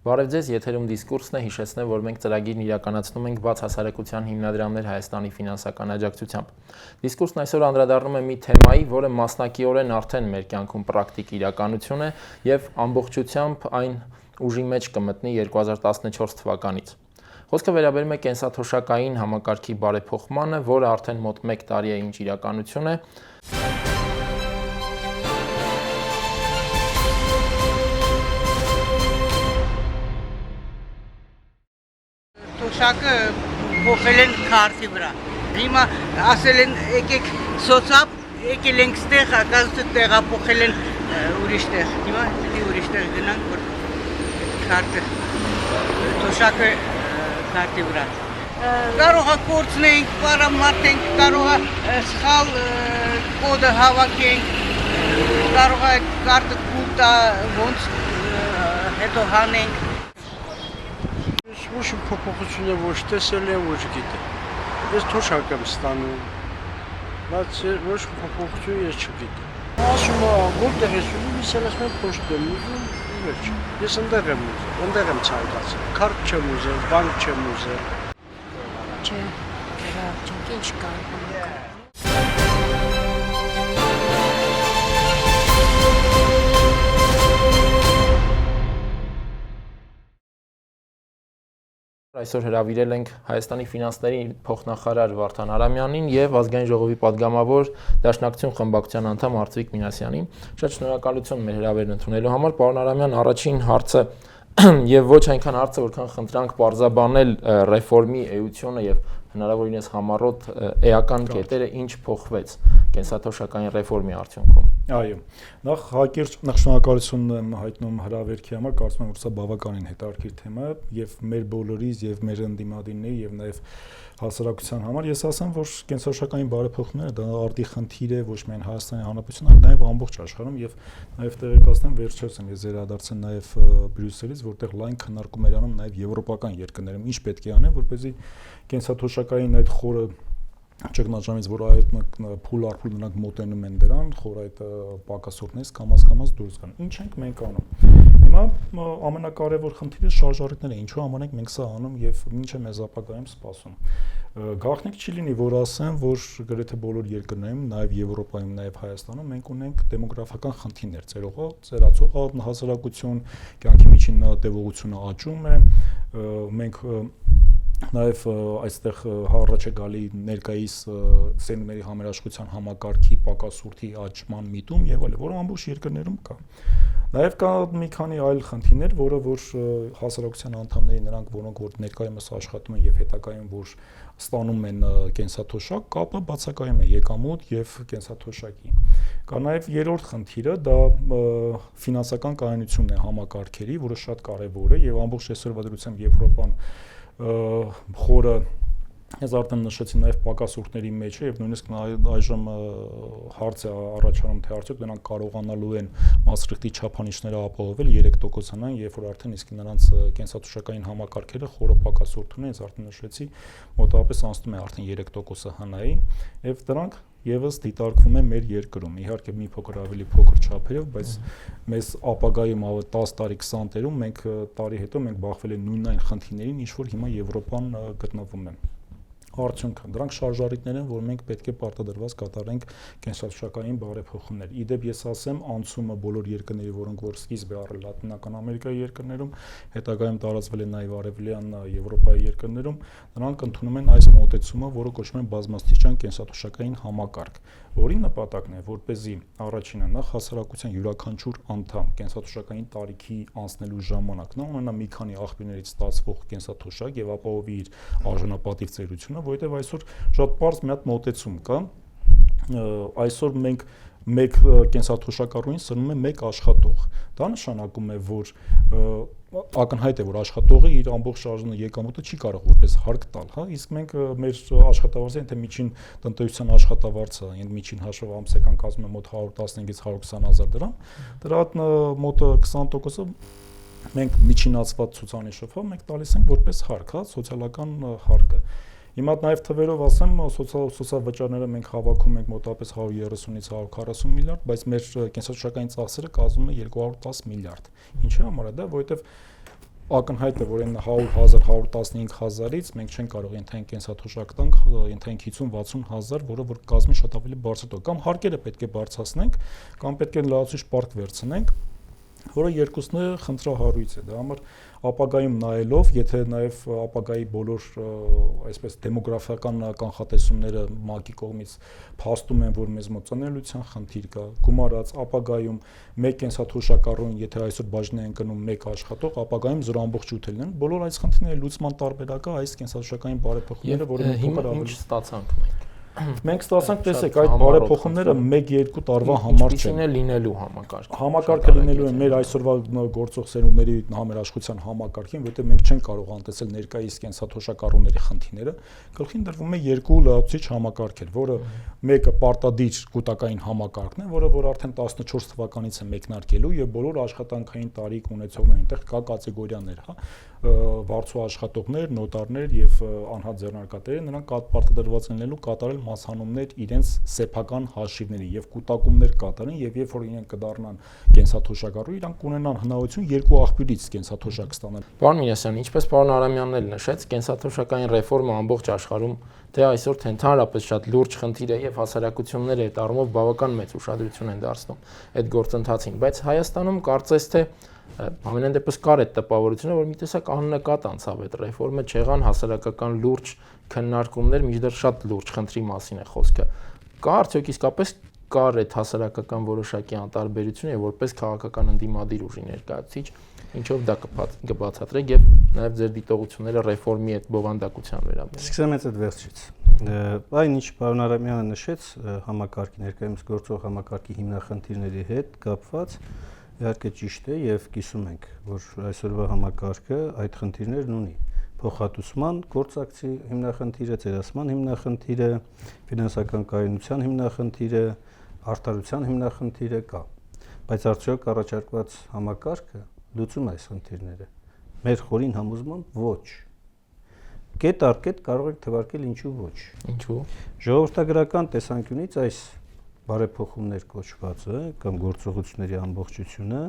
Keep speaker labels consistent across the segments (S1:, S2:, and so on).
S1: Բարև ձեզ, եթերում դիսկուրսն է, հիշեցնեմ, որ մենք ծրագիրն իրականացնում ենք բաց հասարակության հիմնադրամներ Հայաստանի ֆինանսական աջակցությամբ։ Դիսկուրսն այսօր անդրադառնում է մի թեմայի, որը մասնակիորեն արդեն մեր կյանքում պրակտիկ իրականություն է եւ ամբողջությամբ այն ուժի մեջ կմտնի 2014 թվականից։ Խոսքը վերաբերում է կենսաթոշակային համակարգի բարեփոխմանը, որը արդեն մոտ 1 տարի է ինչ իրականություն է։
S2: Թոշակը փոխել են քարտի վրա։ Հիմա ասել են եկեք սոցապ, եկել ենք ստեղ, ակազդը տեղափոխել են ուրիշ տեղ։ Հիմա պիտի ուրիշ տեղ գնանք, որ քարտը թոշակը քարտի վրա։ Կարող է կորցնենք, պարամարտենք, կարող է սխալ կոդը հավաքենք, կարող է քարտը կուտա ոնց հետո հանենք։
S3: Ոչ փոփոխությունը ոչ տեսել եմ, ոչ գիտեմ։ Ես թոշակ եմ ստանում, բայց ոչ փոփոխություն ես չգիտեմ։ Ասում եմ, որտեղ ես ուզում, ես ասում եմ փոշտ եմ ուզում, վերջ։ Ես ընդեղ եմ ուզում, ընդեղ եմ ցանկացել։ Քարտ չեմ ուզել, բանկ չեմ ուզել։
S4: Չէ, չենք ինչ կա։
S1: Այսօր հրավիրել ենք Հայաստանի ֆինանսների փոխնախարար Վարդան Արամյանին եւ Ազգային ժողովի падգամավոր Դաշնակցություն խմբակցության անդամ Արծվիկ Մինասյանին։ Շատ շնորհակալություն մեր հրավերն ընդունելու համար։ Պարոն Արամյան, առաջին հարցը եւ ոչ այնքան հարցը, որքան խնդրանք պարզաբանել ռեֆորմի էությունը եւ հնարավորինս համառոտ էական կետերը ինչ փոխվեց կենսաթոշակային ռեֆորմի արդյունքում։
S5: Այո, նախ հակիրճ շնորհակալություն եմ հայտնում հրավերքի համար, կարծում եմ, որ սա բավականին հետաքրքիր թեմա է եւ մեր բոլորիս եւ մեր ընդդիմադիրների եւ նաեւ հասարակության համար։ Ես ասեմ, որ կենսաթոշակային բարեփոխումները դա արդի խնդիր է ոչ միայն Հայաստանի Հանրապետությունում, այլ նաեւ ամբողջ աշխարհում եւ նաեւ տեղեկացնեմ վերջերս եմ ես վերադարձել նաեւ Բրյուսելից, որտեղ լայն քննարկումներ անում նաեւ եվրոպական երկրներում ինչ պետք է անեն, որպեսզի կենսաթոշակային այդ խորը ճգնաժամից, որ այդ փուլ առ փուլ նրանք մոտենում են դրան, խոր այդ պակասորներից կամաց դուրս գան։ Ինչ ենք մենք անում։ Հիմա ամենակարևոր խնդիրը շարժառիթները, ինչու համար ենք մենք սա անում եւ ինչ է մեզ ապագայում սպասում։ Գաղտնիք չի լինի, որ ասեմ, որ գրեթե բոլոր երկրներում, նաեւ Եվրոպայում, նաեւ Հայաստանում մենք ունենք դեմոգրաֆիական խնդիրներ, ծերացող հասարակություն, կյանքի միջին տևողությունը աճում է, մենք Նաև այստեղ առաջ է գալի ներկայիս սերունդների համերաշխության համակարգի պակասուրդի աճման միտում եւ այլն, որը ամբողջ երկրներում կա։ Նաև կա մի քանի այլ խնդիրներ, որը որ հասարակության անդամների նրանք, որոնք որ ներկայումս աշխատում են եւ հետագայում որ ստանում են կենսաթոշակ, կապը բացակայում է եկամուտ եւ կենսաթոշակի։ Կա նաև երրորդ խնդիրը, դա ֆինանսական կայունությունն է համակարգերի, որը շատ կարեւոր է եւ ամբողջ այսօրվա դրությամբ Եվրոպան խորը ես արդեն նշեցի նաև պակասուրդների մեջ է եւ նույնիսկ այժմ հարց է առաջանում թե արդյոք նրանք կարողանալու են Մասստրիխտի չափանիշները ապահովել 3% անան, երբ որ արդեն իսկ նրանց կենսաթոշակային համակարգերը խորը պակասուրդ ունեն, ես արդեն նշեցի, մոտավորապես անցնում է արդեն 3% ՀՆ-ի եւ դրանք եւս դիտարկվում է մեր երկրում։ Իհարկե մի փոքր ավելի փոքր չափերով, բայց մեզ ապագայում 10 տարի 20 տարում մենք տարի հետո մենք բախվել ենք նույն այն խնդիրներին, ինչ որ հիմա Եվրոպան գտնվում է։ Արդյունքը դրանք շարժառիթներ են, որ մենք պետք է պարտադրված կատարենք կենսաթոշակային բարեփոխումներ։ Իդեպ ես ասեմ, անցումը բոլոր երկրների, որոնք որ սկիզբ է առել Լատինական Ամերիկայի երկրներում, հետագայում տարածվել է նաև Արևելյան Եվրոպայի երկրներում, նրանք ընդունում են այս մոտեցումը, որը կոչվում է բազմաստիճան կենսաթոշակային համակարգ, որի նպատակն է, որպեսզի առաջինը նախ հասարակության յուրաքանչյուր անդամ կենսաթոշակային տարիքի անցնելու ժամանակ նա ունենա մի քանի աղբյուրներից ստացվող կենսաթոշակ եւ ապահովի իր արժանապատիվ ծերությունը, որովհետեւ այսօր շատ պարզ մի հատ մոտեցում կա։ Այսօր մենք մեկ կենսաթոշակառուին սրում է մեկ աշխատող։ Դա նշանակում է, որ ակնհայտ է, որ աշխատողը իր ամբողջ արժանի եկամուտը չի կարող որպես հարկ տալ, հա, իսկ մենք մեր աշխատավարձը, թե միջին տնտեսության աշխատավարձը, միջին հաշվով ամսական կազմում է մոտ 115-ից 120,000 դրամ, դրա մոտ 20%-ը մենք միջինացված ցուցանիշով մենք տալիս ենք որպես հարկ, հա, սոցիալական հարկը։ Հիմա նաև թվերով ասեմ, սոցիալ վճարները մենք հավաքում ենք մոտավորապես 130-ից 140 միլիարդ, բայց մեր կենսաթոշակային ծախսերը կազմում է 210 միլիարդ։ Ինչի համար է դա, որովհետև ակնհայտ է, որ այն 100,000, 115,000-ից մենք չենք կարող ենթային կենսաթոշակ տանք ենթային 50-60,000, որը որ կազմի շատ ավելի բարձր տող, կամ հարկերը պետք է բարձրացնենք, կամ պետք է լրացուցիչ պարկ վերցնենք, որը երկուսն է խնդրահարույց է, դա համար ապագայում նայելով, եթե նաև ապագայի բոլոր այսպես դեմոգրաֆիական կանխատեսումները ՄԱԿ-ի կողմից փաստում են, որ մեզ մոտ ծնելիության խնդիր կա, գումարած ապագայում մեկ կենսաթոշակառուն, եթե այսօր բաժին են կնում մեկ աշխատող, ապագայում 0.8 լինեն, բոլոր այս խնդիրների լուծման տարբերակը այս կենսաթոշակային բարեփոխումները, որը
S1: հիմա ինչ ստացանք մենք։
S5: Մենք ստացանք, տեսեք, այդ բարեփոխումները 1-2 տարվա համար չեն։
S1: Ինչպիսին է լինելու համակարգը։
S5: Համակարգը լինելու է մեր այսօրվա գործող սերունդների համերաշխության համակարգին, որտեղ մենք չենք կարող անտեսել ներկայիս կենսաթոշակառուների խնդիրները, գլխին դրվում է երկու լրացուցիչ համակարգեր, որը մեկը պարտադիր կൂട്ടակային համակարգն է, որը արդեն 14 թվականից է մեկնարկելու եւ բոլոր աշխատանքային տարիք ունեցողներին այնտեղ կա կատեգորիաներ, հա, վարձու աշխատողներ, նոտարներ եւ անհատ ձեռնարկատերեր, նրանք պարտադրված են լինելու կատարել մասհանումներ իրենց սեփական հաշիվների եւ կൂട്ടակումներ կատարեն եւ երբ որ իրենք կդառնան կենսաթոշակառու, իրանք կունենան հնարավորություն երկու աղբյուրից կենսաթոշակ ստանալ։
S1: Պարոն Մինասյան, ինչպես պարոն Արամյանն էլ նշեց, կենսաթոշակային ռեֆորմը ամբողջ աշխարհում թե այսօր թե ընդհանրապես շատ լուրջ խնդիր է եւ հասարակությունները այդ առումով բավական մեծ ուշադրություն են դարձնում այդ գործընթացին, բայց Հայաստանում կարծես թե ամենայն դեպս կար այդ տպավորությունը, որ մի տեսակ աննկատ անցավ այդ ռեֆորմը, չեղան հասարակական լուրջ քննարկումներ, մինչդեռ շատ լուրջ խնդրի մասին է խոսքը։ Կա արդյոք իսկապես կար այդ հասարակական որոշակի անտարբերությունը եւ որպես քաղաքական ընդդիմադիր ուժի ներկայացուցիչ, ինչով դա կբացատրեք եւ նաեւ ձեր դիտողությունները ռեֆորմի այդ բովանդակության վերաբերյալ։
S6: Սկսեմ այդ վերջից։ Այն ինչ պարոն Արամյանը նշեց համակարգի ներկայումս գործող համակարգի հիմնախնդիրների հետ կապված, իհարկե ճիշտ է եւ կիսում ենք, որ այսօրվա համակարգը այդ խնդիրներն ունի։ Փոխհատուցման գործակցի հիմնախնդիրը, ծերացման հիմնախնդիրը, ֆինանսական կայունության հիմնախնդիրը, արդարության հիմնախնդիրը կա։ Բայց արդյոք առաջարկված համակարգը լուծում է այս խնդիրները։ Մեր խորին համոզմամբ ոչ։ Կետ առ կետ կարող եք թվարկել ինչու ոչ։
S1: Ինչու։
S6: Ժողովրդագրական տեսանկյունից այս բարեփոխումներ կոչվածը կամ գործողությունների ամբողջությունը,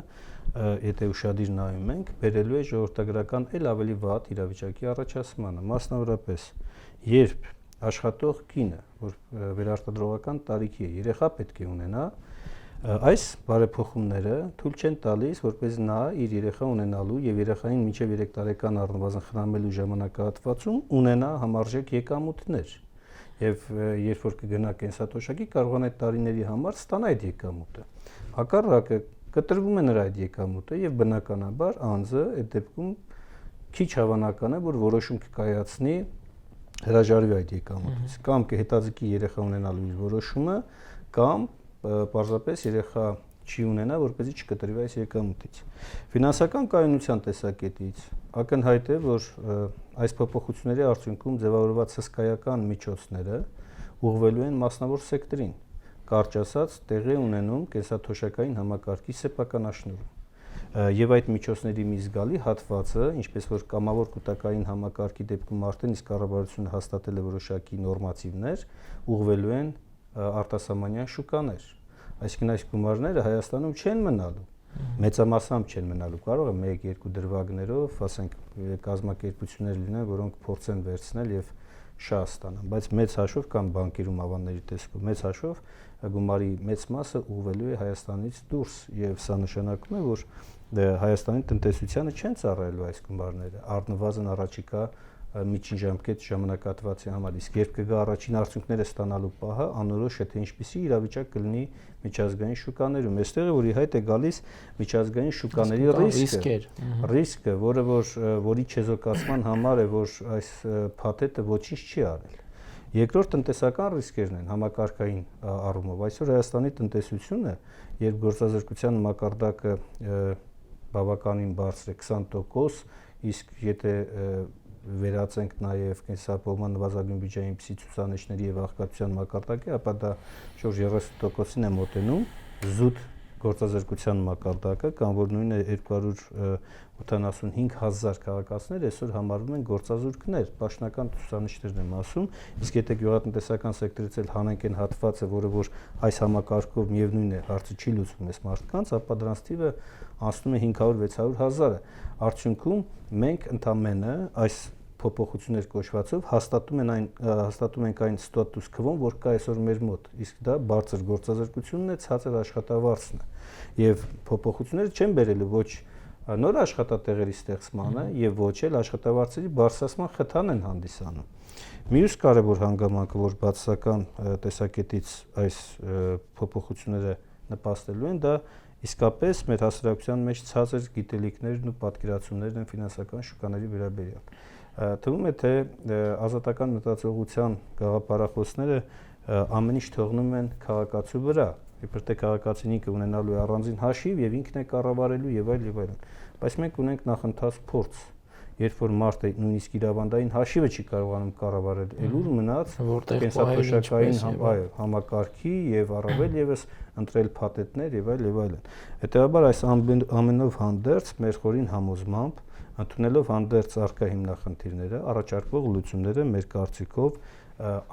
S6: եթե ուշադիր նայում ենք, բերելու է ժողովրդագրական էլ ավելի վատ իրավիճակի առաջացմանը, մասնավորապես երբ աշխատող կինը, որ վերարտադրողական տարիքի է, երեխա պետք է ունենա, այս բարեփոխումները թույլ չեն տալիս, որպես նա իր երեխա ունենալու եւ երեխային մինչեւ 3 տարեկան առնվազն խնամելու ժամանակահատվածում ունենա համարժեք եկամուտներ։ Եվ երբ որ կգնա կենսաթոշակի, կարողան այդ տարիների համար ստանա այդ եկամուտը։ Հակառակը կտրվում է նրա այդ եկամուտը եւ բնականաբար անձը այդ դեպքում քիչ հավանական է, որ որոշում կկայացնի հրաժարվի այդ եկամուտից, կամ կհետաձգի երեխա ունենալու իր որոշումը, կամ պարզապես երեխա չի ունենա, որպեսզի չկտրվի այս եկամուտից։ Ֆինանսական կայունության տեսակետից ակնհայտ է, որ այս փոփոխությունների արդյունքում ձևավորված հսկայական միջոցները ուղղվելու են մասնավոր սեկտորին, կարճ ասած, տեղի ունենում կենսաթոշակային համակարգի սեփականաշնորհում։ Եվ այդ միջոցների մի զգալի հատվածը, ինչպես որ կամավոր կൂട്ടակային համակարգի դեպքում արդեն իսկ կառավարությունը հաստատել է որոշակի նորմատիվներ, ուղղվելու են արտասահմանյան շուկաներ։ Այսինքն այս գումարները Հայաստանում չեն մնալու, մեծամասամբ չեն մնալու, կարող է 1-2 դրվագներով, ասենք, կազմակերպություններ լինեն, որոնք փորձեն վերցնել եւ շահ ստանան, բայց մեծ հաշվով կամ բանկերում ավանների տեսքով մեծ հաշվով գումարի մեծ մասը ուղղվելու է Հայաստանից դուրս եւ սա նշանակում է, որ Հայաստանի տնտեսությանը չեն ծառայելու այս գումարները, առնվազն առաջիկա միջին ժամկետ ժամանակահատվածի համար, իսկ երբ կգա առաջին արդյունքները ստանալու պահը, անորոշ է թե ինչպիսի իրավիճակ կլինի միջազգային շուկաներում։ Այստեղ է որ ի հայտ է գալիս միջազգային շուկաների ռիսկը, որի չեզոքացման համար է, որ այս փաթեթը ոչինչ չի արել։ Երկրորդ տնտեսական ռիսկերն են համակարգային առումով։ Այսօր Հայաստանի տնտեսությունը, երբ գործազրկության մակարդակը բավականին բարձր է 20%, իսկ եթե վերացենք նաև կենսապահովման նվազագույն բյուջեի ցուցանիշների եւ աղքատության մակարդակի, ապա դա շուրջ 30%-ին է մոտենում զուտ գործազրկության մակարդակը կամ որ նույնը 285,000 քաղաքացիներ այսօր համարվում են գործազուրկներ, պաշտոնական ցուցանիշներն եմ ասում, իսկ եթե գյուղատնտեսական սեկտորից էլ հանենք այն հատվածը, որը որ այս համակարգով միևնույն է հարցը չի լուծվում այս մարդկանց, ապա դրանց թիվը անցնում է 500-600,000-ը։ Արդյունքում մենք ընդամենը այս փոփոխություններ կոչվածով հաստատում ենք այն ստատուս քվոն, որ կա այսօր մեր մոտ, իսկ դա բարձր գործազրկությունն է, ցածր աշխատավարձն է։ Եվ փոփոխությունները չեն բերելու ոչ նոր աշխատատեղերի ստեղծմանը եւ ոչ էլ աշխատավարձերի բարձրացման խթան են հանդիսանում։ Մյուս կարևոր հանգամանքը, որ բացասական տեսակետից այս փոփոխությունները նպաստելու են, դա իսկապես մեր հասարակության մեջ ցածր գիտելիքներն ու պատկերացումներն են ֆինանսական շուկաների վերաբերյալ։ Թվում է, թե ազատական մտածողության գաղափարախոսները ամեն ինչ թողնում են քաղաքացու վրա, իբր թե քաղաքացին ինքը ունենալու է առանձին հաշիվ եւ ինքն է կառավարելու եւ այլն։ Բայց մենք ունենք նախընթաց փորձ, երբ որ մարդը նույնիսկ իր ավանդային հաշիվը չի կարողանում կառավարել, ելուր մնաց կենսաթոշակային համակարգի եւ առավել եւս ընտրել փաթեթներ եւ այլն։ Հետեւաբար այս ամենով հանդերձ մեր խորին համոզմամբ ընդունելով հանդերձ առկա հիմնախնդիրները, առաջարկվող լուծումները մեր կարծիքով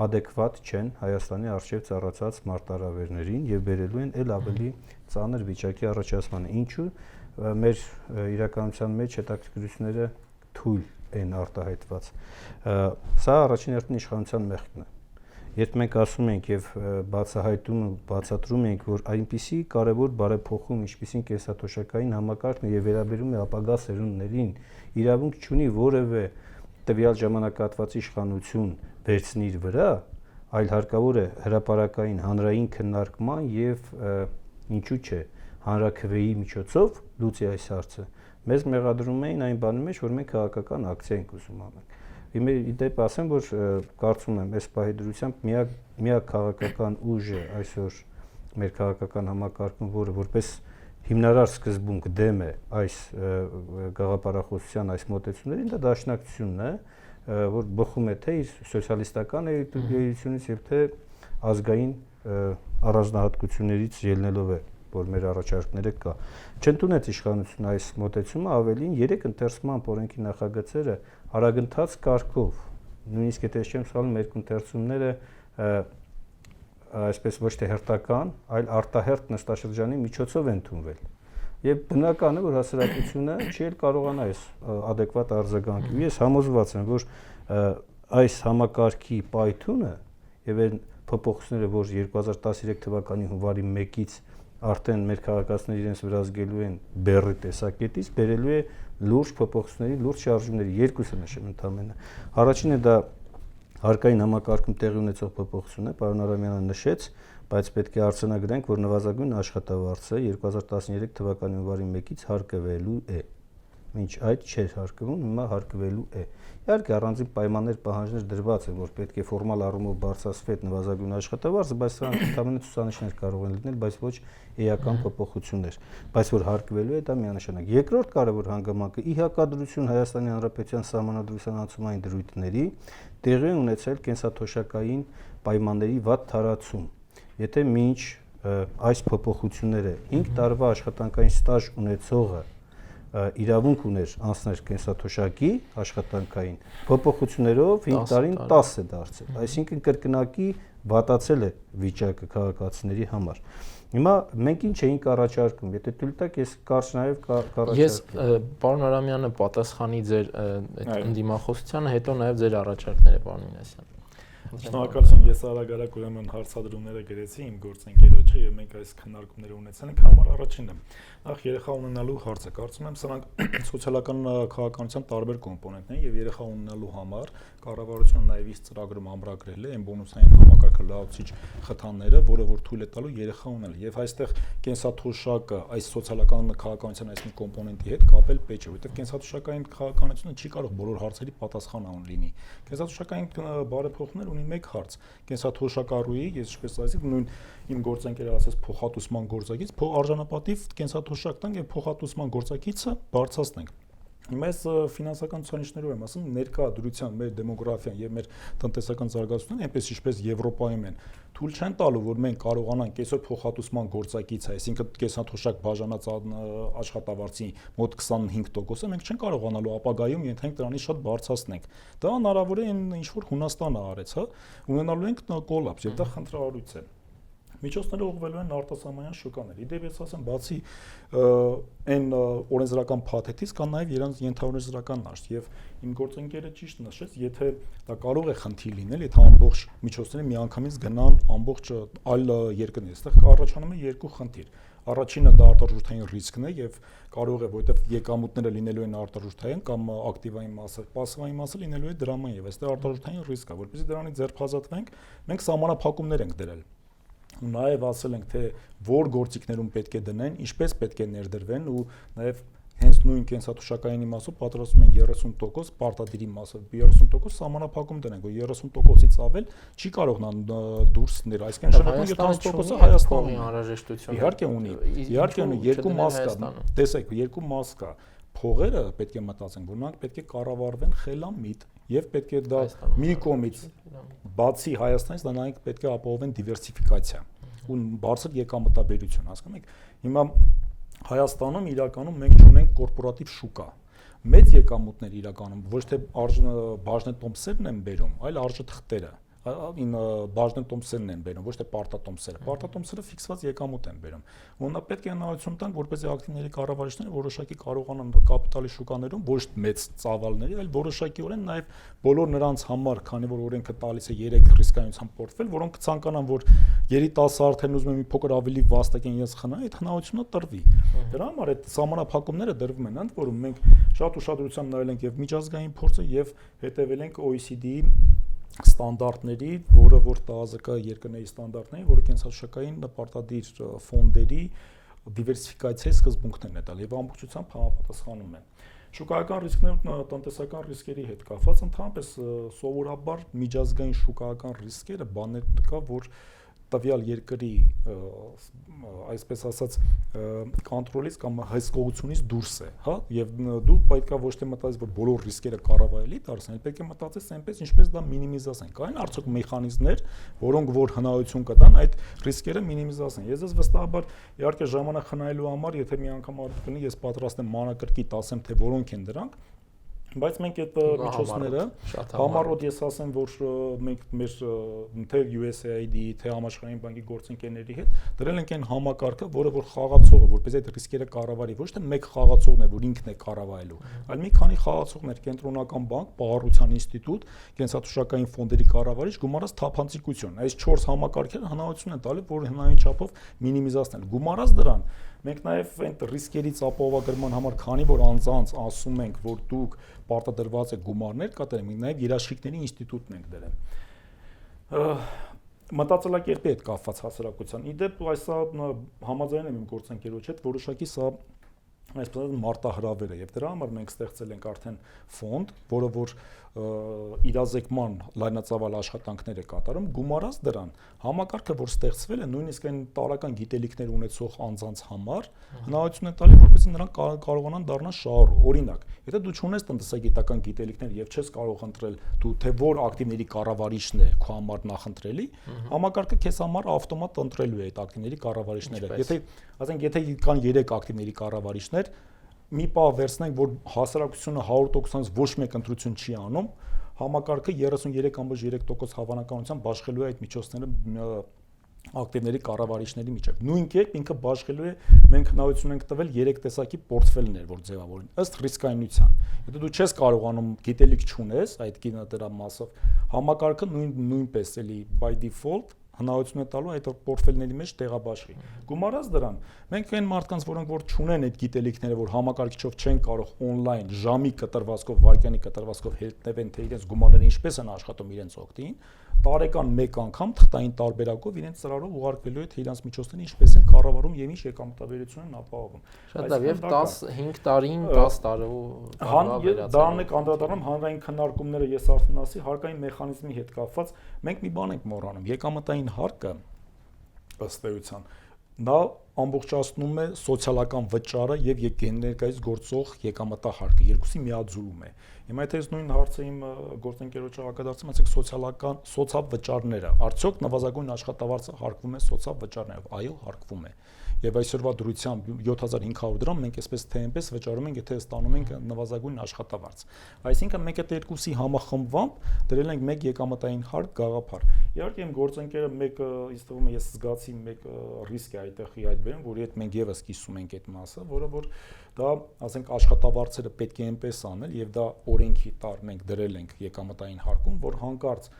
S6: adekvat չեն Հայաստանի արժեվ ծառացած մարտահրավերներին եւ բերելու են ել ավելի ծանր վիճակի առաջացմանը։ Ինչու մեր իրականության մեջ հետաքրքրությունները թույլ են արտահայտված։ Սա առաջին հերթին իշխանության մեղքն է։ Երբ մենք ասում ենք եւ բացահայտում ու բացատրում ենք, որ այնպիսի կարևոր բարեփոխում, ինչպիսին կենսաթոշակային համակարգն եւ վերաբերում է ապագա սերունդներին, իրավունք չունի որևէ տվյալ ժամանակահատվածի իշխանություն վերցնի իր վրա, այլ հարկավոր է հրապարակային հանրային քննարկման եւ ինչու՞ չէ հանրաքվեի միջոցով լուծի այս հարցը։ Մեզ մեղադրում էին այն բանի մեջ, որ մենք քաղաքական ակցիա ենք ուզում անենք։ Իդեպ ասեմ, որ կարծում եմ, այս պահի դրությամբ միակ քաղաքական ուժը այսօր մեր քաղաքական համակարգում, որը որպես հիմնարար սկզբունք դեմ է այս գաղափարախոսության, այս մոտեցումներին, դա դաշնակցությունն է, որ բխում է թե իր սոցիալիստական էությունից եւ թե ազգային առանձնահատկություններից ելնելով է, որ մեր առաջարկները կա։ Չընդունեց իշխանությունը այս մոտեցումը, ավելին 3 ընթերցման օրենքի նախագծերը արագընթաց կարգով, նույնիսկ եթե չեմ սխալվում, երկու ընթերցումները այսպես ոչ թե հերթական, այլ արտահերթ նստաշրջանի միջոցով են ընդունվել։ Եվ բնական է, որ հասարակությունը չի էլ կարողանա այս adekvat արձագանքի։ Ես համոզված եմ, որ այս համակարգի պայթյունը եւ այն փոփոխությունները, որ 2013 թվականի հունվարի 1-ից արդեն մեր քաղաքացիները իրենց վրա զգելու են բեռի տեսակետից, բերելու է լուրջ փոփոխությունների, լուրջ շարժումների, երկուսը նշեմ ընդամենը։ Առաջինը դա հարկային համակարգում տեղի ունեցող փոփոխությունն է, պարոն Արամյանը նշեց, բայց պետք է արձանագրենք, որ նվազագույն աշխատավարձը 2013 թվականի հունվարի 1-ից հարկվելու է։ Մինչ այդ չէր հարկվում, հիմա հարկվելու է։ Իհարկե առանձին պայմաններ, պահանջներ դրված են, որ պետք է ֆորմալ առումով բարձրացվի այդ նվազագույն աշխատավարձը, բայց սրանք ընդհանրապես ցուցանիշներ կարող են լինել, բայց ոչ էական փոփոխություններ։ Բայց որ հարկվելու է, դա միանշանակ։ Երկրորդ կարևոր հանգամանքը՝ ի հակադրություն Հայաստանի Հանրապետության Սահմանադրության անցումային դրույթների տեղի ունեցել կենսաթոշակային պայմանների վատ թարացում։ Եթե մինչ այս փոփոխությունները 5 տարվա աշխատանքային ստաժ ունեցողը իրավունք ուներ անցնել կենսաթոշակի աշխատանքային, փոփոխություններով 5 տարին 10 է դարձել, այսինքն կրկնակի վատացել է վիճակը քաղաքացիների համար։ Հիմա մենք ինչ էինք առաջարկում, եթե թույլ տաք, ես կարճ նաև կառաջարկեմ։
S1: Ես պարոն Արամյանը պատասխանի ձեր այդ ընդդիմախոսությանը, հետո նաև ձեր առաջարկները, պարոն Մինասյան։
S5: Շնորհակալություն, ես արագ ուրեմն հարցադրումները գրեցի իմ գործընկերոջը եւ մենք այս քննարկումները ունեցել ենք համար առաջինը։ Նախ երեխա ունենալու հարցը, կարծում եմ սրանք սոցիալական քաղաքականության տարբեր կոմպոնենտներ են եւ երեխա ունենալու համար կառավարությունը նաեւ իսկ ծրագրում ամրագրել է այն բոնուսային համակարգը լավացիչ խթանները, որը որ թույլ է տալու երեխա ունենալ եւ այստեղ կենսաթոշակը այս սոցիալական քաղաքականության այս մի կոմպոնենտի հետ կապել պետք է, որովհետեւ կենսաթոշակային քաղաքականությունը չի կարող բոլոր հարցերի պատասխան լինի։ Կենսաթոշակային բարեփոխումներ ունի մեկ հարց կենսաթոշակառուի, ես ինչպես ասեցի, նույն իմ գործընկերը ասած փոխհատուցման գործակից, արժանապատիվ կենսաթոշակ տանք եւ փոխհատուցման գործակիցը բարձրացնենք։ Հիմա այս ֆինանսական ցուցանիշներով եմ ասում, ներկա դրության մեր դեմոգրաֆիան եւ մեր տնտեսական զարգացումն այնպես ինչպես Եվրոպայում են, թույլ չեն տալու, որ մենք կարողանանք այսօր փոխհատուցման գործակից, այսինքն կեսաթոշակ բաժանած աշխատավարձի մոտ 25%-ը մենք չենք կարողանալու ապագայում ենթենք դրանի շատ բարձրացնենք։ Դա հնարավոր է ինչ որ Հունաստանը արեց, հա, ունենալու ենք կոլապս եւ դա խնդրահարույց է։ Միջոցները ուղղվելու են արտասահմանյան շուկաներ։ Իդեպ ես ասեմ, բացի այն օրենսդրական փաթեթից կան նաև իրանց ենթաօրենսդրական նաշտ եւ իմ գործընկերը ճիշտ նշեց, եթե դա կարող է խնդիր լինել, եթե ամբողջ միջոցները միանգամից գնան ամբողջ այլ երկրներ, այստեղ կառաջանում է երկու խնդիր։ Առաջինը դա արտարժութային ռիսկն է եւ կարող է, որովհետեւ եկամուտները լինելու են արտարժութային կամ ակտիվային մասը, պասիվային մասը լինելու է դրաման եւ այստեղ արտարժութային ռիսկ է, որովհետեւ դրանից ձերբազատվենք, մենք սահմանափակումներ ենք դրել։ Ու նաև ասել ենք, թե որ գործիքներում պետք է դնեն, ինչպես պետք է ներդրվեն ու նաև հենց նույն կենսաթոշակայինի մասով պատրաստում ենք 30%, պարտադիրի մասով 30% սահմանափակում դնենք, որ 30%-ից ավել չի կարողանան դուրս ներ, այսինքն նշանակում 70%-ը Հայաստանի
S1: անհրաժեշտություն
S5: իհարկե ունի։ Իհարկե ունի, երկու մաս կա, տեսեք, երկու մաս կա։ Փողերը պետք է մտածենք, որ նրանք պետք է կառավարվեն խելամիտ եւ պետք է դա մի կողմից բացի Հայաստանից դա նայենք պետք է ապահովեն դիվերսիֆիկացիա ու բարձր եկամտաբերություն, հասկանում եք։ Հիմա Հայաստանում իրականում մենք ունենք կորպորատիվ շուկա։ Մեծ եկամուտներ իրականում ոչ թե բաժնետոմսերն են բերում, այլ արժեթղթերը։ Բաժնետոմսերն են բերում, ոչ թե պարտատոմսերը։ Պարտատոմսերը ֆիքսված եկամուտ են բերում։ Ոնա պետք է հնարավորություն տանք, որպեսզի ակտիվների կառավարիչները որոշակի կարողանան կապիտալի շուկաներում ոչ մեծ ծավալների, այլ որոշակիորեն նաև բոլոր նրանց համար, քանի որ օրենքը տալիս է 3 ռիսկայունության պորտֆել, որոնք ցանկանան, որ երիտասարդներն ուզում են մի փոքր ավելի վաստակեն ես խնայ, այդ հնարավորությունը տրվի։ Դրա համար այդ սահմանափակումները դրվում են, ընդ որում մենք շատ ուշադրությամբ նայել ենք եւ միջազգային փորձը եւ հետեւել ենք OECD-ի ստանդարտների, որը որ ՏԱԶԿ երկրների ստանդարտների, որը կենսաթոշակային պարտադիր ֆոնդերի դիվերսիֆիկացիայի սկզբունքներն է տալ եւ ամբողջությամբ համապատասխանում են։ Շուկայական ռիսկներն տնտեսական ռիսկերի հետ կապված ընդհանրապես սովորաբար միջազգային շուկայական ռիսկերը բաներ կա, որ տվյալ երկրի այսպես ասած կոնտրոլից կամ հսկողությունից դուրս է, հա, եւ դու պետք է ոչ թե մտածես, որ բոլոր ռիսկերը կառավարելի դարձնեն, պետք է մտածես այնպես, ինչպես դա մինիմիզացեն։ Կային արդյոք մեխանիզմներ, որոնք որ հնարավորություն կտան այդ ռիսկերը մինիմիզացնեն։ Ես վստահաբար իհարկե ժամանակ խնայելու համար, եթե մի անգամ արդյունքի ես պատրաստ եմ մանրակրկիտ ասեմ, թե որոնք են դրանք, բայց մենք այդ միջոցները համառոտ ես ասեմ, որ մենք մեր թե USAID, թե Համաշխարհային բանկի գործընկերների հետ դրել ենք այն համակարգը, որը որ խաղացողը, որպես այդ ռիսկերը կառավարի, ոչ թե մեկ խաղացողն է, որ ինքն է կառավարելու, այլ մի քանի խաղացողներ, կենտրոնական բանկ, Պահառության ինստիտուտ, կենսաթոշակային ֆոնդերի կառավարիչ, գումարած թափանցիկություն։ Այս 4 համակարգերը հնարավորություն են տալի, որ հնարին չափով մինիմիզացնել։ Գումարած դրան մենք նաև այդ ռիսկերից ապահովագրման համար, քանի որ անձանց ասում ենք, որ դուք պարտադրված եք գումարներ կատարել, մենք նաև երաշխիքների ինստիտուտն ենք դրել։ Մտածելակերպի հետ կապված հասարակության։ Իդեպ այսա համաձայն եմ իմ գործընկերոջ հետ, որոշակի սա այսպես մարտահրավեր է եւ դրա համար մենք ստեղծել ենք արդեն ֆոնդ, որը որ իրազեկման լայնածավալ աշխատանքներ է կատարում, գումարած դրան համակարգը, որ ստեղծվել է, նույնիսկ այն տարական գիտելիքներ ունեցող անձանց համար հնարավորություն է տալի, որպեսզի նրանք կարողանան դառնալ շահառու։ Օրինակ, եթե դու չունես տնտեսագիտական գիտելիքներ եւ չես կարող ընտրել դու թե որ ակտիվների կառավարիչն է քո համար նախընտրելի, համակարգը քեզ համար ավտոմատ ընտրելու է այդ ակտիվների կառավարիչները։ Եթե ասենք, եթե կան 3 ակտիվների կառավարիչներ, մի պահ վերցնենք, որ հասարակությունը 100%-ից ոչ մեկ ընտրություն չի անում, համակարգը 33.3% հավանականությամբ բաշխելու է այդ միջոցները ակտիվների կառավարիչների միջև։ Նույն կերպ ինքը բաշխելու է, մենք հնարավորություն ենք տվել 3 տեսակի պորտֆելներ, որ ձևավորեն ըստ ռիսկայնության։ Եթե դու չես կարողանում գիտելիք չունես այդ դրա մասով, համակարգը նույնպես էլի by default հնարավորություն է տալու այդ պորտֆելների մեջ տեղաբաշխի։ Գումարած դրան, մենք այն մարդկանց, որոնք որ չունեն այդ գիտելիքները, որ համակարգիչով չեն կարող օնլայն ժամի կտրվածքով, վայրկյանի կտրվածքով հետևեն, թե իրենց գումարները ինչպես են աշխատում իրենց օգտին, տարեկան մեկ անգամ թղթային տարբերակով իրենց ծրարով ուղարկվելու է, թե իրենց միջոցները ինչպես են կառավարում եւ ինչ եկամտաբերություն են ապահովում։
S1: Շատ լավ, եւ 15 տարին 10 տարու
S5: դառն է կանդրադառնում հանրային քննարկումները, ես արդեն ասի, հարկային մեխանիզմի հետ կապված, մենք մի բան ենք մոռանում, եկամտային հարկը ըստ էության նա ամբողջացնում է սոցիալական վճարը եւ ներկայիս գործող եկամտահարկը, երկուսի միաձուլում է։ Հիմա եթե ես նույն հարցը իմ գործընկերոջը հակադարձեմ, ասենք սոցիալական սոցիալ վճարները, արդյոք նվազագույն աշխատավարձը հարկվում է սոցիալ վճարներով, այո, հարկվում է։ Եվ այսօրվա դրությամբ 7500 դրամ մենք այսպես թե այնպես վճարում ենք, եթե ստանում ենք նվազագույն աշխատավարձ։ Այսինքն մենք այդ երկուսի համախմբմամբ դրել ենք մեկ եկամտային հարկ գաղափար։ Իհարկե իմ գործընկերը մեկը ինձ թվում է ես զգացի մեկ ռիսկ է այդտեղի այդ բերում, որի հետ մենք եւս կիսում ենք այդ մասը, որը որ դա ասենք աշխատավարձերը պետք է այնպես անել եւ դա օրենքի տար մենք դրել ենք եկամտային հարկում, որ հանկարծ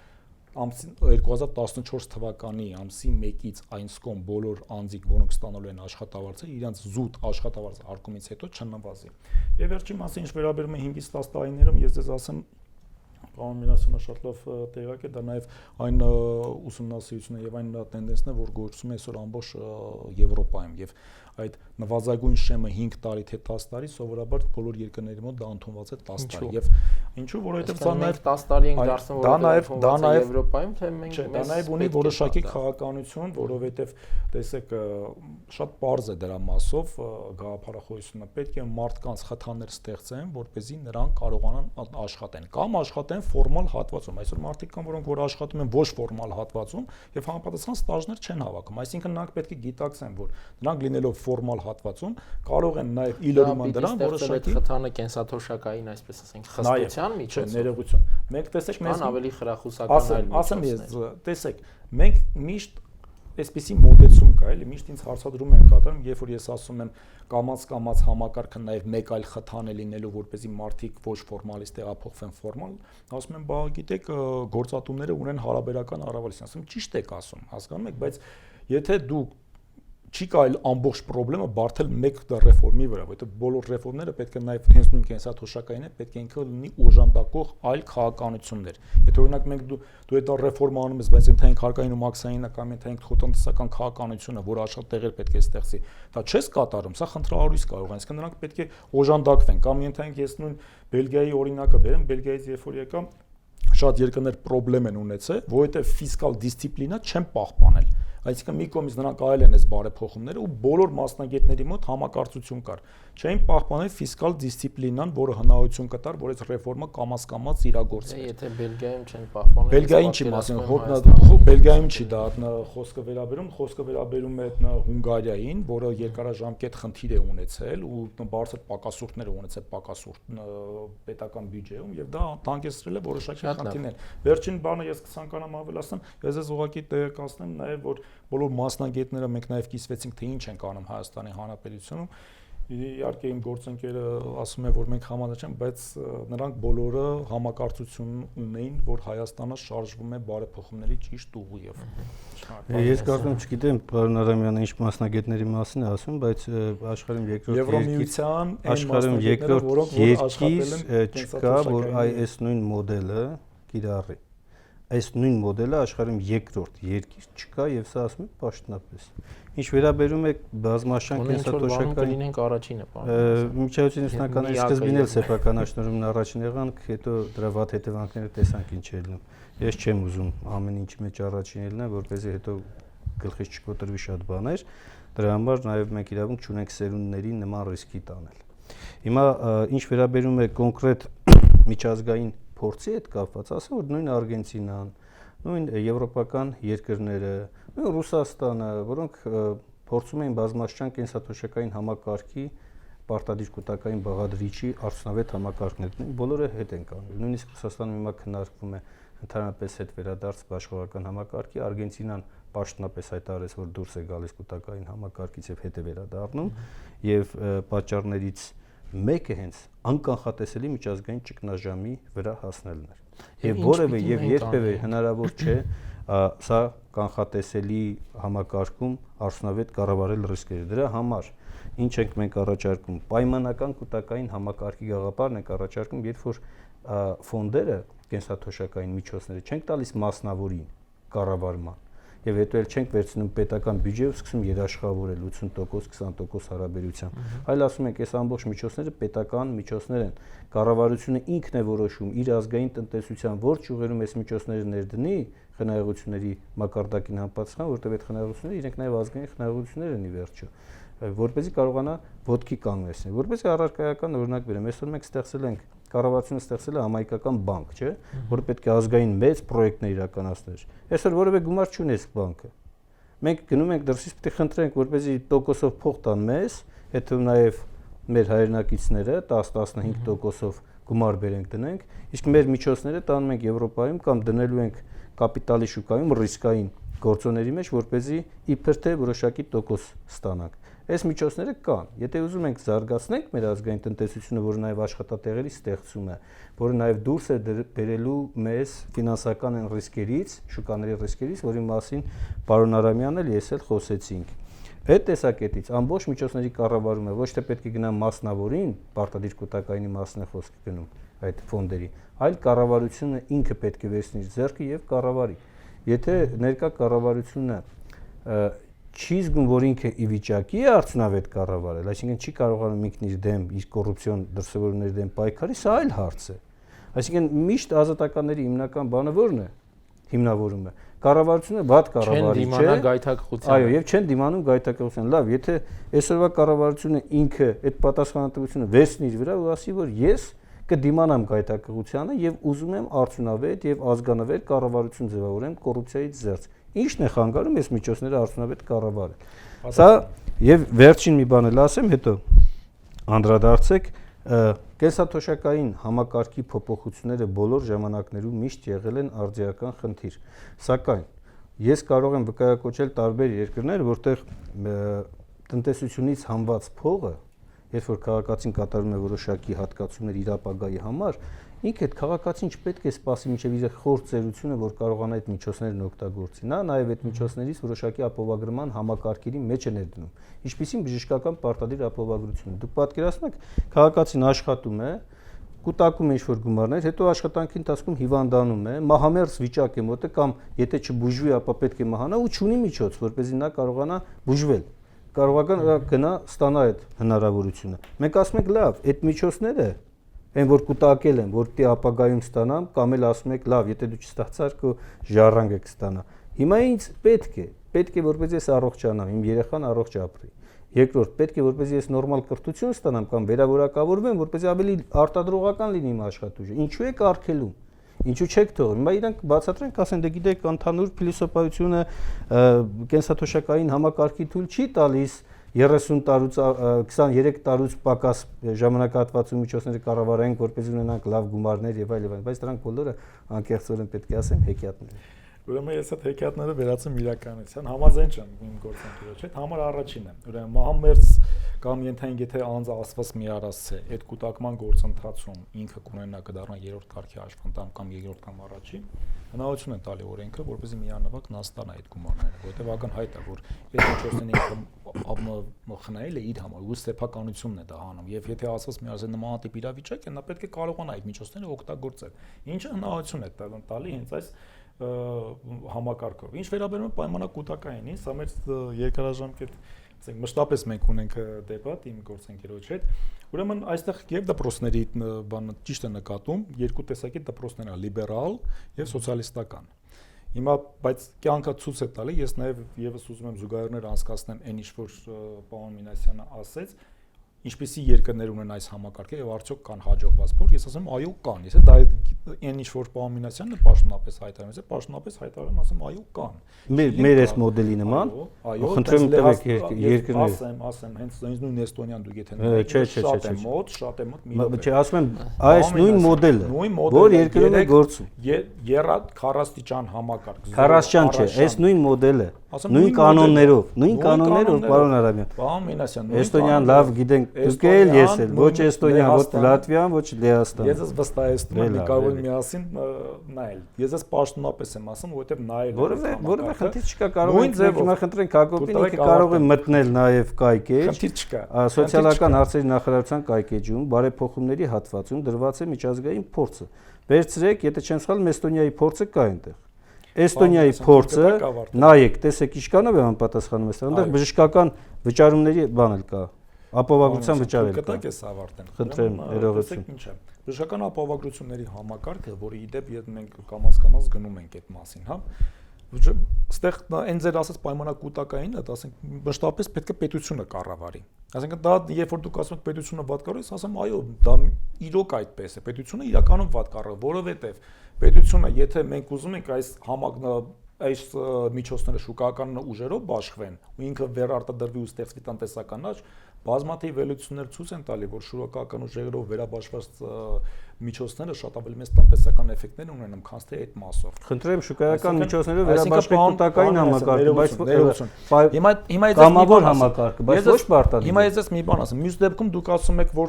S5: 2014 թվականի ամսի 1-ից այնսկոմ բոլոր անձիկ, որոնք ստանալու են աշխատավարձը, իրենց զուտ աշխատավարձ հարկումից հետո չնվազի։ Եվ վերջին մասը ինչ վերաբերում է 5-ից 10 տարիներում, ես ձեզ ասեմ, պարոն Մինասյանը շատ լավ տեղակ է, դա նաև այն ուսումնասիրությունն է եւ այն տենդենսն է, որ գործում է այսօր ամբողջ Եվրոպայում եւ այդ նվազագույն շեմը 5 տարի թե 10 տարի սովորաբար բոլոր երկրների մոտ դա ընդունված է 10 տարի եւ ինչու որովհետեւ դա նաև 10 տարի ենք դարձնում որովհետեւ Եվրոպայում թե մենք դա նաև ունի որոշակի քաղաքականություն, որովհետեւ տեսեք շատ པարզ է դրա մասով գաղափարախոսությունը պետք է մարդկանց խթաներ ստեղծեն, որպեսզի նրանք կարողանան աշխատեն կամ աշխատեն ֆորմալ հատվածում։ Այսօր մարդիկ կան, որոնք որ աշխատում են ոչ ֆորմալ հատվածում եւ համապատասխան ստաժներ չեն հավաքում։ Այսինքն նրանք պետք է գիտակցեն, որ նրանք լինելով ֆորմալ հատվածում կարող են նաև իլրիման դրան որոշակի խթանը կենսաթոշակային, այսպես ասենք, խստության միջոցով ներողություն։ Մենք տեսեք մեզ ավելի խրախուսական այլ միջոցներ։ Ասեմ ես, տեսեք, մենք միշտ այսպիսի մոտեցում կա, էլի միշտ ինձ հարցադրում են կատարում, երբ որ ես ասում եմ կամաց համակարգը նաև մեկ այլ խթան է լինելու, որպեսզի մարդիկ ոչ ֆորմալից տեղափոխվեն ֆորմալ, ասում եմ, բա գիտեք, գործատուները ունեն հարաբերական առավելություն, ասում ճիշտ եք ասում, հասկանում եք, բայց եթե դու չի կարելի ամբողջ խնդրը բարթել մեկ ռեֆորմի վրա, որովհետեւ բոլոր ռեֆորմները պետք է նաև հենց նույն կենսաթոշակային է, պետք է ինքը լինի օժանդակող այլ քաղաքականություններ։ Եթե օրինակ մենք դու այդ ռեֆորմը անում ես, բայց ենթային հարկային ու մաքսային կամ ենթային խոտնտեսական քաղաքականությունը, որ աշխատեղեր պետք է ստեղծի, դա չես կատարում, սա խնդրահարույց կարող է, այսինքն նրանք պետք է օժանդակվեն, կամ ենթային ես նույն Բելգիայի օրինակը բերեմ, Բելգիայից երբ որ եկա, շատ երկրներ խնդրեմ են ունեցել, որովհետեւ ֆիսկալ դիսցիպլինա չեն պահպանել։ Այսինքն մի կողմից նրանք արել են այս բարեփոխումները ու բոլոր մասնագետների մոտ համակարծություն կար։ Չէին պահպանել ֆիսկալ դիսցիպլինան, որը հնարավորություն կտար, որ այս ռեֆորմը կամաց իրագործվի։ Եթե Բելգիայում չեն պահպանել, Բելգիային չի մասն, Բելգիայում չի դա խոսքը վերաբերում է Հունգարիային, որը երկարաժամկետ խնդիր է ունեցել ու բարձր պակասուրդներ է ունեցել պակասուրդ պետական բյուջեում եւ դա հանգեցրել է որոշակի խնդիրներ։ Վերջին բանը ես կցանկանամ ավելացնել, ես ես ուղղակի տեղեկացնեմ նաեւ որ բոլոր մասնագետները մենք նաև կիսվեցինք թե ինչ ենք անում Հայաստանի Հանրապետությունում։ Իհարկե իմ գործընկերը ասում է որ մենք համաձայն չենք, բայց նրանք բոլորը համակարծություն ունեին, որ Հայաստանը շարժվում է բարեփոխումների ճիշտ ուղղությամբ։
S6: Ես կարծում չգիտեմ պարոն Արամյանը ինչ մասնագետների մասին է ասում, բայց աշխարհում երկրորդ երկիր չկա, որ այս նույն մոդելը կիրառի։ Այս նույն մոդելը աշխարհում երկրորդ երկիր չկա եւ սա ասում եմ պաշտոնապես։ Ինչ վերաբերում է բազմաշան կենսաթոշակային լինենք առաջինը, պարոն։ Միջազգային ինստանկաների սկզբին էլ սեփականաշնորհումն առաջին եղանք, հետո դրա վատ հետևանքները տեսանք ինչ է լինում։ Ես չեմ ուզում ամեն ինչ մեջ առաջին ելնեմ, որպեսզի հետո գլխից չկոտրվի շատ բաներ։ Դրա համար նաեւ մենք իրավունք չունենք սերունդների նման ռիսկի տանել։ Հիմա ինչ վերաբերում է կոնկրետ միջազգային փորձի հետ կապված, ասեմ որ նույն Արգենտինան, նույն եվրոպական երկրները, նույն Ռուսաստանը, որոնք փորձում էին բազմաշան կենսաթոշակային համակարգի պարտադիր կൂട്ടակային բաղադրիչի արդյունավետ համակարգներ, բոլորը հետ են կանգնել։ Նույնիսկ Ռուսաստանում հիմա քննարկվում է ընդհանրապես հետ վերադարձ աշխարհական համակարգի, Արգենտինան պաշտոնապես հայտարարեց, որ դուրս է գալիս կൂട്ടակային համակարգից եւ հետ է վերադառնում եւ պատճառներից մեկը հենց անկանխատեսելի միջազգային ճգնաժամի վրա հասնելն էր։ Եվ որևէ եւ երբևէ հնարավոր չէ սա կանխատեսելի համակարգում արդյունավետ կառավարել ռիսկերը։ Դրա համար ինչ ենք մենք առաջարկում, պայմանական կൂട്ടակային համակարգի գաղափարն ենք առաջարկում, երբ որ ֆոնդերը կենսաթոշակային միջոցները չենք տալիս մասնավորին կառավարման եւ հետո էլ չենք վերցնում պետական բյուջեով սկսում երաշխավորել 80% 20% հարաբերությամբ, այլ ասում ենք այս ամբողջ միջոցները պետական միջոցներ են, կառավարությունը ինքն է որոշում իր ազգային տնտեսության որ ճյուղերում այս միջոցները ներդնի, խնայողությունների մակարդակին համապատասխան, որտեղ այդ խնայողությունները իրենք նաև ազգային խնայողություններ են ի վերջո, որպեսզի կարողանա ոտքի կանգնեցնել, որպեսզի առարկայական օրինակ բերեմ, այսօր մենք ստեղծել ենք կառավարությունը ստեղծել է համայնքական բանկ, չէ, որը պետք է ազգային մեծ պրոյեկտներ իրականացներ։ Այսօր որևէ գումար չունի այս բանկը։ Մենք գնում ենք դրսից պետք է խնդրենք, որպեսզի տոկոսով փող տան մեզ, հետո նաև մեր հայրենակիցները 10-15%-ով գումար բերենք դնենք, իսկ մեր միջոցները տանում ենք Եվրոպայում կամ դնելու ենք կապիտալի շուկայում ռիսկային գործոնների մեջ, որպեսզի իբր թե որոշակի տոկոս ստանանք։ Այս միջոցները կան։ Եթե ուզում ենք զարգացնենք մեր ազգային տնտեսությունը, որը նաև աշխատատեղերի ստեղծում է, որը նաև դուրս է բերելու մեզ ֆինանսական ռիսկերից, շուկաների ռիսկերից, որի մասին պարոն Արամյանն էլ ես էլ խոսեցինք։ Այդ տեսակետից ամբողջ միջոցների կառավարումը ոչ թե պետք է գնա մասնավորին, պարտադիր կൂട്ടակայինի մասն է խոսքը գնում այդ ֆոնդերի, այլ կառավարությունը ինքը պետք է վերցնի իր ձեռքը եւ կառավարի։ Եթե ներկա կառավարությունը չի զգում, որ ինքը ի վիճակի է արդյունավետ կառավարել, այսինքն չի կարողանում ինքն իր դեմ, իր կոռուպցիոն դրսևորումների դեմ պայքարի, սա այլ հարց է։ Այսինքն միշտ ազատականների հիմնական բանը ո՞րն է հիմնավորումը։ Կառավարությունը վատ կառավարիչ է։
S1: Չեն դիմանա գայթակղությանը։
S6: Այո, եւ չեն դիմանում գայթակղությանը։ Լավ, եթե այսօրվա կառավարությունը ինքը այդ պատասխանատվությունը վերցնի իր վրա ու ասի, որ ես կդիմանամ գայթակղությանը եւ ուզում եմ արդյունավետ եւ ազգանավեր կառավարություն ձևավորեմ կոռուպցիայից զերծ։ Ինչն է խանգարում այս միջոցները արդյունավետ կառավարել։ Սա եւ վերջին մի բան էլ ասեմ, հետո անդրադարձեք, կենսաթոշակային համակարգի փոփոխությունները բոլոր ժամանակներում միշտ եղել են արձիական խնդիր։ Սակայն ես կարող եմ վկայակոչել տարբեր երկրներ, որտեղ տնտեսությունից համված փողը, երբ որ քաղաքացին կատարում է որոշակի հատկացումներ իր ապագայի համար, ինքը այդ քաղաքացին չպետք է սպասի մինչև իր խոր ծերությունը, որ կարողանա այդ միջոցներն օգտագործի։ Նա նաև այդ միջոցներից որոշակի ապահովագրման համակարգերի մեջ է ներդնում։ Ինչպիսին բժշկական պարտադիր ապահովագրությունը։ Դուք պատկերացնում եք, քաղաքացին աշխատում է, կուտակում է ինչ-որ գումարներ, հետո աշխատանքի ընթացքում հիվանդանում է, մահամերձ վիճակ է մոտը կամ եթե չբուժվի, ապա պետք է մահանա ու չունի միջոց, որպեսզի նա կարողանա բուժվել։ Կարողական գնա ստանա այդ հնարավորությունը։ Մենք ասում ենք, լավ, այդ միջոցները այն որ կուտակել են, որ դե ապագայում ստանամ, կամ էլ ասում եք, լավ, եթե դու չստացար, քո ժառանգ եք ստանա։ Հիմա ինձ պետք է որպես ես առողջանամ, իմ երեխան առողջ ապրի։ Երկրորդ, պետք է որպես ես նորմալ կրթություն ստանամ կամ վերավորակավորվեմ, որպես ավելի արտադրողական լինի իմ աշխատուժը։ Ինչու է կարգելում։ Ինչու չեք թողնում։ Հիմա իրանք բացատրենք, ասեն, դե գիտեք, ընդհանուր փիլիսոփայությունը կենսաթոշակային համակարգի թույլ չի տալիս 30 տարուց 23 տարուց պակաս ժամանակահատվածում միջոցները կառավարենք, որպես ունենանք լավ գումարներ եւ այլ, բայց դրանք բոլորը անկեղծորեն պետք է ասեմ հեքիաթներ են։
S5: Ուրեմն ես այդ հեքիաթները վերածեմ իրականության, համաձայն չեմ իմ գործընկերոջ հետ, համար առաջինն է։ Ուրեմն մահամերձ կամ ենթային եթե անձը ասված մի արած է, այդ կուտակման գործընթացում ինքը կունենա կդառնա երրորդ կարգի աշխատանք կամ երկրորդ կամ առաջին, հնարավորություն է տալի օրենքը, որպեսզի միանավակ նա ստանա այդ գումարները, որտեղ ակնհայտ է, որ այդ միջոցները ինքը խնայել է իր համար, ու սեփականությունն է դա անում, եւ եթե ասած մի արած նմանատիպ իրավիճակ է, նա պետք է կարողանա այդ միջոցները օգտագործել։ Ինչը հնարավորություն է տալի հենց այս համակարգով։ Ինչ վերաբերում է պայմանակութակայինին, սա մեր երկարաժամկետ, ասենք, մշտապես մենք ունենք դեպատ իմ գործընկերոջ հետ։ Ուրեմն այստեղ եւ դպրոցների բանը ճիշտ է նկատում, երկու տեսակի դպրոցներ են՝ լիբերալ եւ սոցիալիստական։ Հիմա բայց կյանքը ցույց է տալի, ես նաեւ եւս ուզում եմ զուգահեռներ անցկացնեմ այն ինչ որ պարոն Մինասյանը ասեց, ինչպիսի երկրներ ունեն այս համակարգը եւ արդյոք կան հաջողված փոր, ես ասեմ այո կան, ես դա այն ինչ որ պարոն Մինասյանն է պաշտոնապես հայտարարում, ես պաշտոնապես հայտարարում, ասեմ այո կան։
S6: Մեր այս մոդելի նման, խնդրեմ տվեք երկրներ։
S5: Ասեմ, հենց նույն Էստոնիան դուք եթե շատ է մոտ մի րոպե։
S6: Չէ, ասում եմ, այս նույն մոդելը, որ երկրում է գործում։
S5: 40 համակարգ։
S6: 40 չէ, այս նույն մոդելը, նույն կանոններով, պարոն Արամյան։
S5: Պարոն Մինասյան,
S6: Էստոնիան լավ գիտենք, դուք էլ ես էլ, ոչ Էստոնիան, ոչ Լատվիան, ոչ Լեհաստանը։
S5: Ես վստահեցնում եմ, կարող եմ միասին նայել։ Ես ես պաշտոնապես եմ ասում, որովհետև նայել
S6: որևէ խնդիր չկա, կարող ենք հիմա խնդրենք Հակոբին, ինքը կարող է մտնել նաև կայքեջ։
S5: Խնդիր չկա։
S6: Սոցիալական հարցերի նախարարության կայքեջում բարեփոխումների հատվածում դրված է միջազգային փորձը։ Վերցրեք, եթե չեմ սխալվում, Էստոնիայի փորձը կա այնտեղ։ Էստոնիայի փորձը, նայեք, տեսեք, ինչքանով է համապատասխանում այստեղ, այնտեղ բժշկական վճարումների բան էլ կա։ Ապահովագրության վճարել կա։
S5: Կտակ էս ավարտեն։
S6: Խնդրեմ, ներողություն։
S5: Ինչ է։ Բժշկական ապահովագրությունների համակարգը, որի իդեպ մենք կամաց գնում ենք այդ մասին, հա։ Այստեղ այն ձեր ասած պայմանակուտակայինը, ասենք, մշտապես պետք է պետությունը կառավարի։ Այսինքն դա երբ որ դուք ասում եք պետությունը վատ կառավարի, ասեմ այո, դա իրոք այդպես է։ Պետությունը իրականում վատ կառավարի, որովհետև պետությունը, եթե մենք ուզում ենք այս միջոցները շուկայական ուժերով բաշխվեն ու ինքը վերարտադրվի ու ստեղծվի տնտեսական աճ, բազմաթիվ վերլուծություններ ցույց են տալի, որ շուկայական ուժերով վերաբաշխված միջոցները շատ ավելի մեծ տնտեսական էֆեկտներ ունեն, քան թե այդ մասով։
S6: Խնդրեմ շուկայական միջոցներով վերաբաշխվի կൂട്ടակային համակարգը, բայց
S5: հիմա
S6: կամավոր համակարգը, բայց ոչ պարտադիր։
S5: Հիմա ես մի բան ասեմ, մյուս դեպքում դուք ասում եք, որ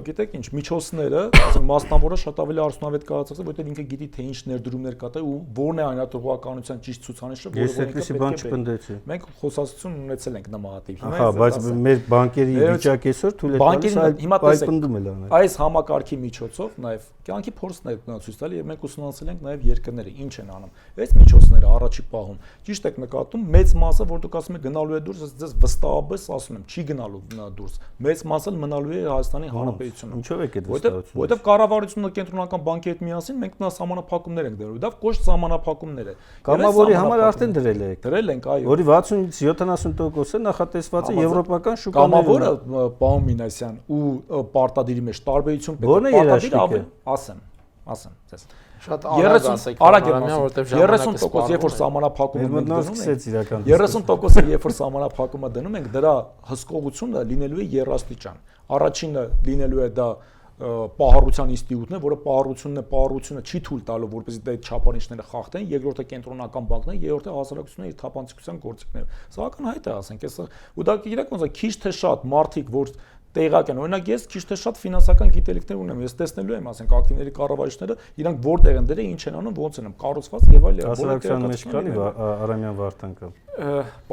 S5: գիտեք ինչ, միջոցները, ասենք մասնավորը շատ ավելի արդյունավետ կարծես, որովհետև ինքը գիտի թե ինչ ներդրումներ կա ու որն է այնատողականության ճիշտ ցուցանիշը, որը
S6: ինքը պետք է։
S5: Մենք խոսակցություն ունեցել ենք նմանատիպ։
S6: Ահա, բայց մեր բանկերի վիճակը այսօր թույլ է տալիս այլ պնդում էլ անել։
S5: Այս համակարգի միջոցով նաև կյանքի փորձն է ցույց տալի եւ մենք ուսումնասիրել ենք նաև երկրները ինչ են անում։ Այս միջոցները առաջի պահում ճիշտ եք նկատում, մեծ մասը, որ դուք ասում եք գնալու է դուրս, ես վստահաբար ասում եմ, չի գնալու դուրս։ Մեծ մասը մնալու է Հայաստանի Հանրապետությունում։
S6: Ինչով է այդ վստահությունը։
S5: Որովհետեւ կառավարությունը կենտրոնական բանկի հետ միասին մենք նա սահմանափակումներ ենք դրել։ Դա կոշտ սահմանափակումներ է։
S6: Կամավորի համար արդեն դրել եք։
S5: Դրել ենք, այո։
S6: Որի 60-70%-ը նախատեսված է եվրոպական շուկաներում։
S5: Կամավորը պարոն Մինասյան ու պարտադիրի մեջ տարբերություն պետք է։
S6: Որն է երաշխիքը։
S5: Ասեմ ձեզ։
S1: Շատ արագ ասեք,
S5: որովհետև 30% երբ որ սահմանափակումը մենք դնում ենք, 30%-ը երբ որ սահմանափակումը դնում ենք, դրա հսկողությունը լինելու է երաստիճան։ Առաջինը լինելու է դա պահառության ինստիտուտն է, որը պահառությունը չի թույլ տալու, որպեսզի դա այդ չափանիշները խախտեն, երկրորդը կենտրոնական բանկն է, երրորդը հասարակությունը իր թափանցիկության գործիքները։ Սա ակնհայտ է, ասենք, այս ու դա գիտեք ոնց է, քիչ թե շատ մարդիկ, որ տեղակ են, օրինակ ես քիչ թե շատ ֆինանսական գիտելիքներ ունեմ, ես տեսնելու եմ, ասենք, ակտիվների կառավարիչները, իրանք որտեղ են դրել, ինչ են անում, ոնց են կառուցված եւ այլն։
S6: Հասարակության մեջ կանի Արամյան Վարդանկը։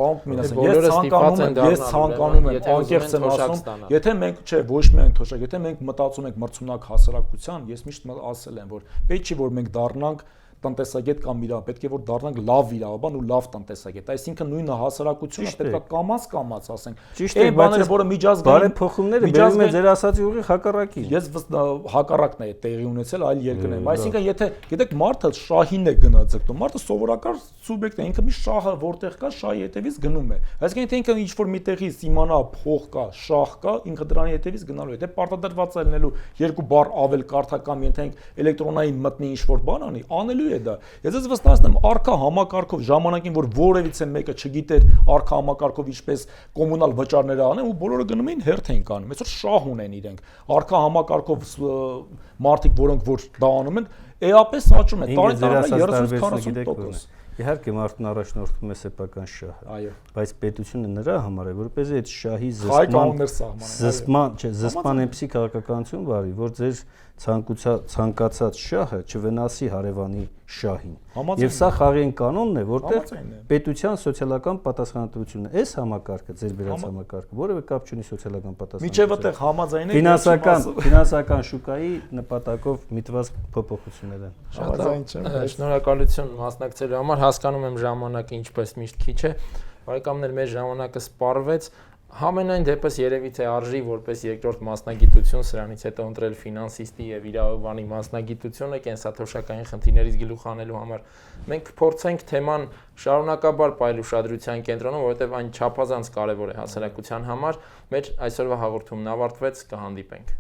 S5: Պարոն Մինասյան, ես ցանկանում եմ անկեղծ եմ ասում, եթե մենք, չէ, ոչ միայն թոշակ, եթե մենք մտածում ենք մրցունակ հասարակության, ես միշտ ասել եմ, որ պետք չի որ մենք դառնանք տնտեսագետ կամ իրավ, պետք է որ դառնանք լավ իրավաբան ու լավ տնտեսագետ։ Այսինքն նույնը հասարակությունը պետք է կամաց ասենք։
S6: Այն բաները, որը միջազգային բարեփոխումները բերում են ձեր ասացի ուղի հակառակին։
S5: Ես հակառակն է տեղի ունեցել այլ երկրներում։ Այսինքն եթե գիտեք մարդը շահին է գնացել, մարդը սովորական սուբյեկտ է, ինքը մի շահը որտեղ կա, շահի հետևից գնում է։ Այսինքն եթե ինքը ինչ որ միտեղից իմանա փող կա, շահ կա, ինքը դրանի հետևից գնալու է։ Դե պարտադրված է լինելու երկու բառ ավել կարդակամ, ենթենք էլեկտրոնային մտնի ինչ որ բան անի, անելու է դա։ Ես ես վստահեցնում եմ արքա համակարգով ժամանակին որ որևիցե մեկը չգիտեր արքա համակարգով ինչպես կոմունալ վճարները անեն ու բոլորը գնում էին հերթ էին կանում։ Այսօր շահ ունեն իրենք։ Արքա համակարգով մարդիկ, որոնք որ դա անում են, էապես աճում է։ Տարի 30-40%։
S6: Իհարկե մարդն առաջնորդում է սեփական շահը։ Այո։ Բայց պետությունը նրա համար է, որպեսզի այդ շահի զսպման էպսի քաղաքականություն վարի, որ ձեր ցանկացած շահը չվնասի հարևանի շահին։ Եվ սա խաղային կանոնն է, որտեղ պետության սոցիալական պատասխանատվությունն է։ Այս համակարգը, ձեր բերած համակարգը, որևէ կապ չունի սոցիալական պատասխանատվության։
S5: Միջև այդտեղ համաձայն եք
S6: ֆինանսական շուկայի նպատակով միտված փոփոխություններ են։
S1: Շնորհակալություն մասնակցելու համար, հասկանում եմ ժամանակը ինչպես միշտ քիչ է։ Բարեկամներ, մեր ժամանակը սպառվեց։ Համենայն դեպս երևի թե արժի որպես երկրորդ մասնագիտություն սրանից հետո ընտրել ֆինանսիստի եւ իրավաբանի մասնագիտությունը կենսաթոշակային խնդիրներից գլուխ հանելու համար։ Մենք փորձենք թեման շարունակաբար պայել ուշադրության կենտրոնում, որովհետեւ այն չափազանց կարեւոր է հասարակության համար։ Մեր այսօրվա հաղորդումն ավարտվեց, կհանդիպենք։